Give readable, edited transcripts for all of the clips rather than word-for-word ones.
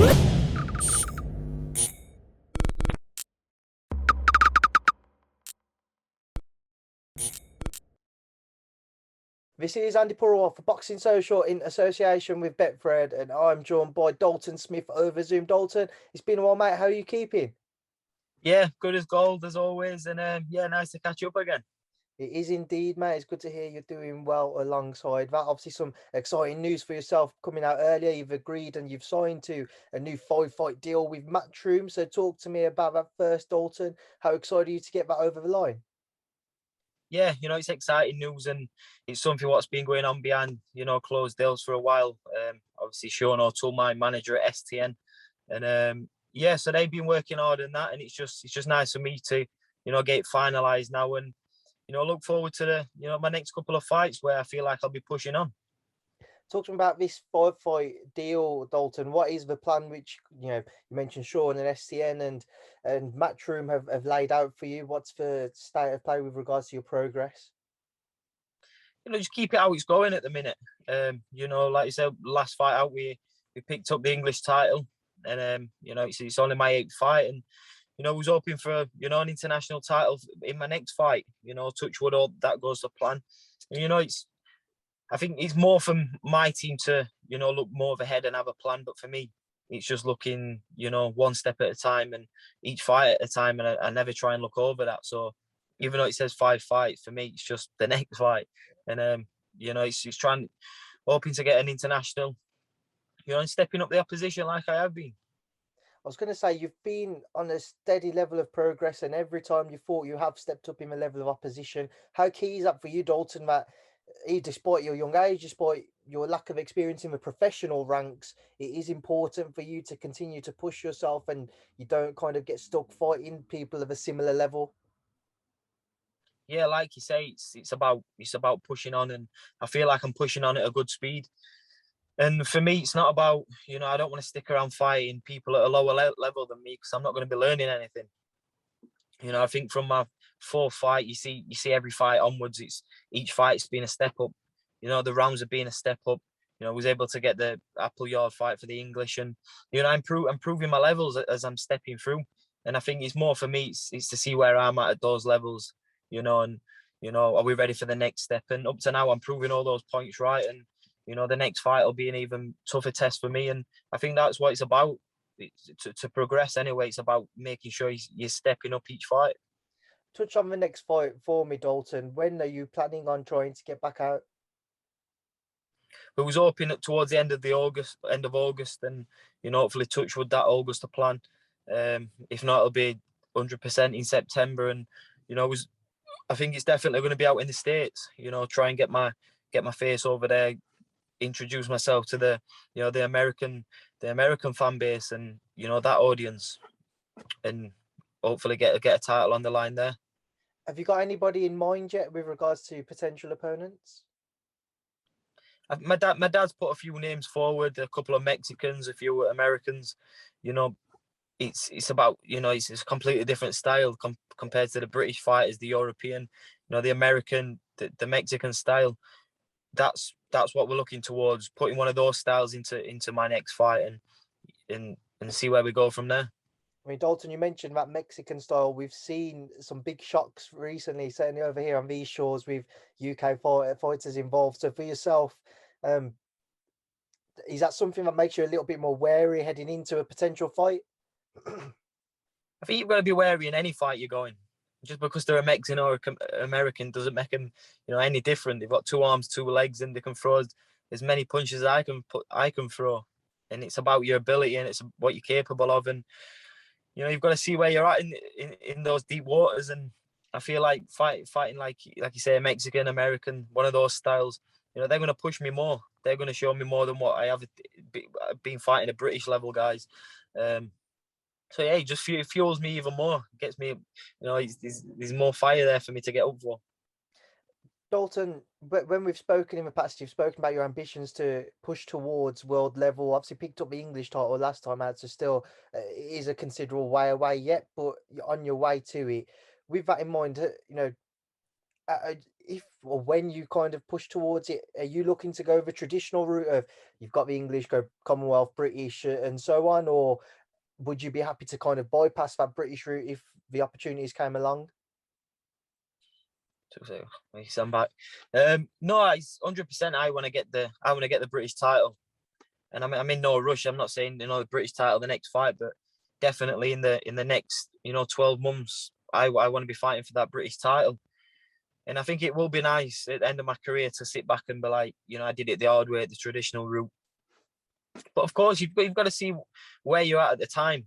This is Andy Purewal for Boxing Social in association with Betfred, and I'm joined by Dalton Smith over Zoom. Dalton, it's been a while, mate. How are you keeping? Yeah, good as gold as always, and yeah, nice to catch up again. It is indeed, mate. It's good to hear you're doing well alongside that. Obviously, some exciting news for yourself coming out earlier. You've agreed and you've signed to a new 5-fight deal with Matchroom. So, talk to me about that first, Dalton. How excited are you to get that over the line? Yeah, it's exciting news, and it's something what's been going on behind closed doors for a while. Obviously, Sean O'Toole, my manager at STN, and yeah, so they've been working hard on that, and it's just nice for me to get it finalised now, and look forward to the my next couple of fights where I feel like I'll be pushing on. Talk to me about this 5-fight deal, Dalton. What is the plan which, you mentioned Sean and STN and Matchroom have laid out for you? What's the state of play with regards to your progress? Just keep it how it's going at the minute. Like you said, last fight out, we picked up the English title, and it's only my 8th fight, and I was hoping for an international title in my next fight. Touch wood, all that goes to plan. And, I think it's more from my team to look more ahead and have a plan, but for me, it's just looking one step at a time and each fight at a time, and I never try and look over that. So even though it says 5 fights, for me, it's just the next fight. And it's trying, hoping to get an international, and stepping up the opposition like I have been. I was going to say, you've been on a steady level of progress, and every time you fought, you have stepped up in the level of opposition. How key is that for you, Dalton, that despite your young age, despite your lack of experience in the professional ranks, it is important for you to continue to push yourself and you don't kind of get stuck fighting people of a similar level? Yeah, like you say, it's about pushing on, and I feel like I'm pushing on at a good speed. And for me, it's not about I don't want to stick around fighting people at a lower level than me, because I'm not going to be learning anything. I think from my 4th fight, you see every fight onwards, it's each fight's been a step up. The rounds have been a step up. I was able to get the Appleyard fight for the English, and I'm improving my levels as I'm stepping through. And I think it's more for me, it's to see where I'm at those levels, and are we ready for the next step? And up to now, I'm proving all those points right, and the next fight will be an even tougher test for me. And I think that's what it's about. To progress anyway, it's about making sure you're stepping up each fight. Touch on the next fight for me, Dalton. When are you planning on trying to get back out? We was hoping that towards the end of August, and hopefully touch with that August to plan. If not, it'll be 100% in September, and I think it's definitely going to be out in the States. Try and get my face over there, introduce myself to the American fan base, and that audience, and hopefully get a title on the line there. Have you got anybody in mind yet with regards to potential opponents? My dad's put a few names forward, a couple of Mexicans, a few Americans. It's about it's a completely different style compared to the British fighters, the European, the American, the Mexican style. That's what we're looking towards, putting one of those styles into my next fight, and see where we go from there. I mean, Dalton, you mentioned that Mexican style. We've seen some big shocks recently, certainly over here on these shores with UK fighters involved. So for yourself, is that something that makes you a little bit more wary heading into a potential fight? I think you've got to be wary in any fight you're going. Just because they're a Mexican or American doesn't make them, any different. They've got 2 arms, 2 legs, and they can throw as many punches as I can throw. And it's about your ability, and it's what you're capable of. And you've got to see where you're at in those deep waters. And I feel like fighting like you say, a Mexican, American, one of those styles, they're going to push me more. They're going to show me more than what I have been fighting the British level guys. So yeah, it just fuels me even more. It gets me, there's more fire there for me to get up for. Dalton, but when we've spoken in the past, you've spoken about your ambitions to push towards world level. Obviously, picked up the English title last time out, so still it is a considerable way away yet, but you're on your way to it. With that in mind, if or when you kind of push towards it, are you looking to go the traditional route of you've got the English, go Commonwealth, British, and so on, or would you be happy to kind of bypass that British route if the opportunities came along? So I'm back. No, it's 100%. I want to get the British title, and I'm in no rush. I'm not saying the British title the next fight, but definitely in the next 12 months, I want to be fighting for that British title. And I think it will be nice at the end of my career to sit back and be like, I did it the hard way, the traditional route. But of course, you've got to see where you're at the time.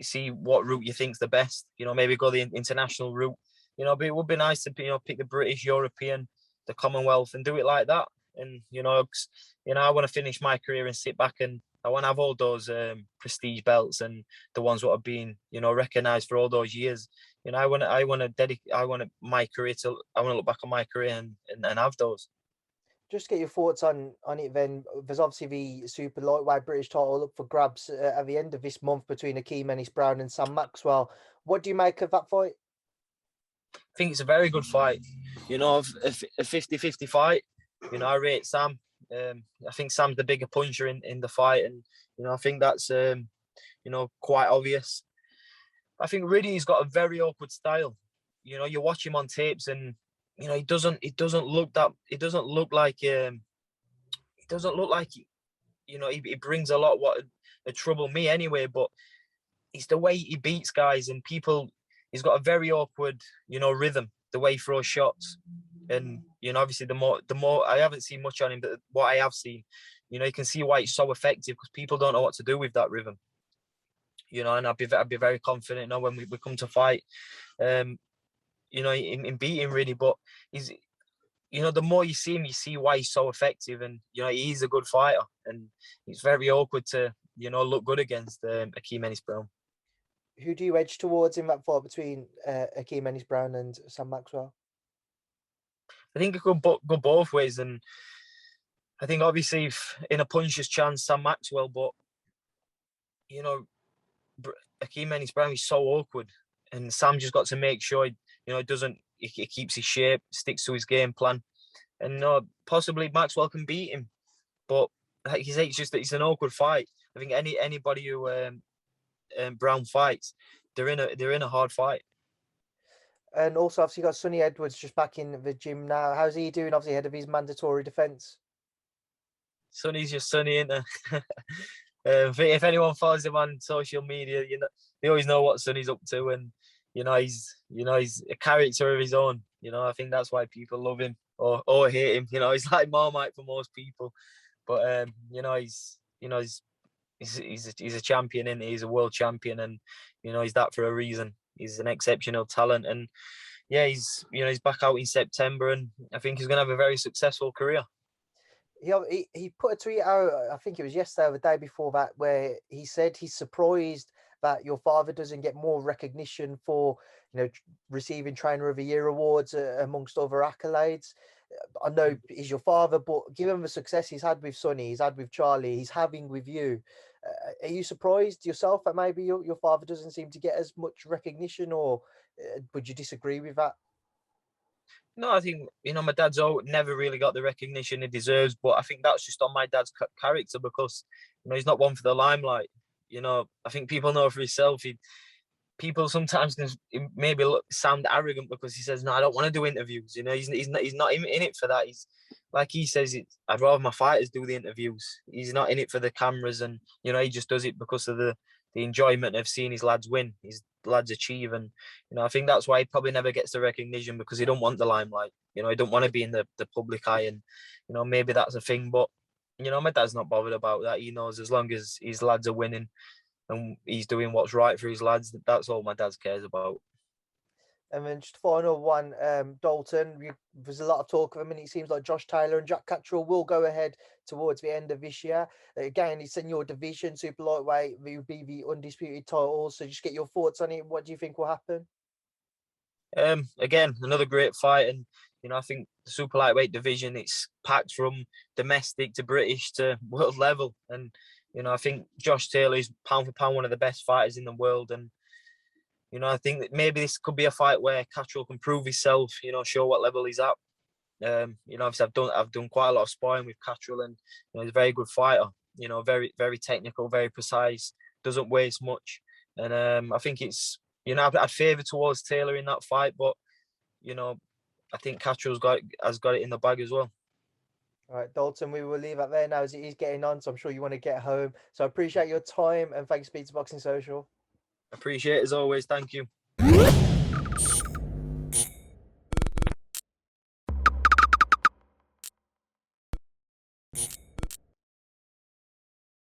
See what route you think's the best. Maybe go the international route. But it would be nice to pick the British, European, the Commonwealth, and do it like that. And I want to finish my career and sit back, and I want to have all those prestige belts and the ones that have been recognised for all those years. I want my career I want to look back on my career and have those. Just get your thoughts on it then. There's obviously the super lightweight British title up for grabs at the end of this month between Akeem Ennis-Brown and Sam Maxwell. What do you make of that fight? I think it's a very good fight. A 50-50 fight. I rate Sam. I think Sam's the bigger puncher in the fight, and I think that's quite obvious. I think Riddy's got a very awkward style. You watch him on tapes, and he doesn't look like he brings a lot what trouble me anyway. But it's the way he beats guys and people. He's got a very awkward rhythm, the way he throws shots. And obviously the more I haven't seen much on him, but what I have seen, you can see why it's so effective, because people don't know what to do with that rhythm. And I'd be very confident when we come to fight, in beating really. But he's the more you see him, you see why he's so effective, and he's a good fighter, and it's very awkward to look good against Akeem Ennis-Brown. Who do you edge towards in that fight between Akeem Ennis-Brown and Sam Maxwell? I think it could go both ways, and I think obviously in a puncher's chance, Sam Maxwell, but Akeem Ennis-Brown is so awkward, and Sam just got to make sure he keeps his shape, sticks to his game plan, and possibly Maxwell can beat him, but like you say, it's an awkward fight. I think anybody who Brown fights, they're in a hard fight. And also, obviously, you got Sonny Edwards just back in the gym now. How's he doing? Obviously, ahead of his mandatory defence. Sonny's just Sonny, isn't if anyone follows him on social media, they always know what Sonny's up to, and he's a character of his own. I think that's why people love him or hate him. He's like Marmite for most people, but he's a champion, and he's a world champion, and he's that for a reason. He's an exceptional talent, and yeah, he's back out in September, and I think he's going to have a very successful career. He put a tweet out, I think it was yesterday or the day before that, where he said he's surprised that your father doesn't get more recognition for receiving Trainer of the Year awards amongst other accolades. I know he's your father, but given the success he's had with Sonny, he's had with Charlie, he's having with you, are you surprised yourself that maybe your father doesn't seem to get as much recognition, or would you disagree with that? No, I think my dad's never really got the recognition he deserves, but I think that's just on my dad's character, because he's not one for the limelight. I think people know for himself. People sometimes can maybe sound arrogant because he says, "No, I don't want to do interviews." He's not in it for that. He's like he says, "I'd rather my fighters do the interviews." He's not in it for the cameras, and he just does it because of the enjoyment of seeing his lads win, his lads achieve, and I think that's why he probably never gets the recognition, because he don't want the limelight. He don't want to be in the public eye, and maybe that's a thing. But my dad's not bothered about that. He knows as long as his lads are winning and he's doing what's right for his lads, that's all my dad cares about. And then just final one, Dalton, there's a lot of talk of him, and it seems like Josh Taylor and Jack Catterall will go ahead towards the end of this year. Again, it's in your division, super lightweight, it would be the undisputed title. So just get your thoughts on it. What do you think will happen? Again, another great fight, and I think the super lightweight division, it's packed from domestic to British to world level, and I think Josh Taylor is pound for pound one of the best fighters in the world, and you know, I think that maybe this could be a fight where Catterall can prove himself, you know, show what level he's at. You know, obviously I've done quite a lot of sparring with Catterall, and you know, he's a very good fighter. You know, very very technical, very precise, doesn't waste much, and I think it's, you know, I'd favour towards Taylor in that fight, but you know, I think Catterall's has got it in the bag as well. All right, Dalton, we will leave it there now as it is getting on, so I'm sure you want to get home. So I appreciate your time and thanks, Speed to Boxing Social. Appreciate it as always. Thank you.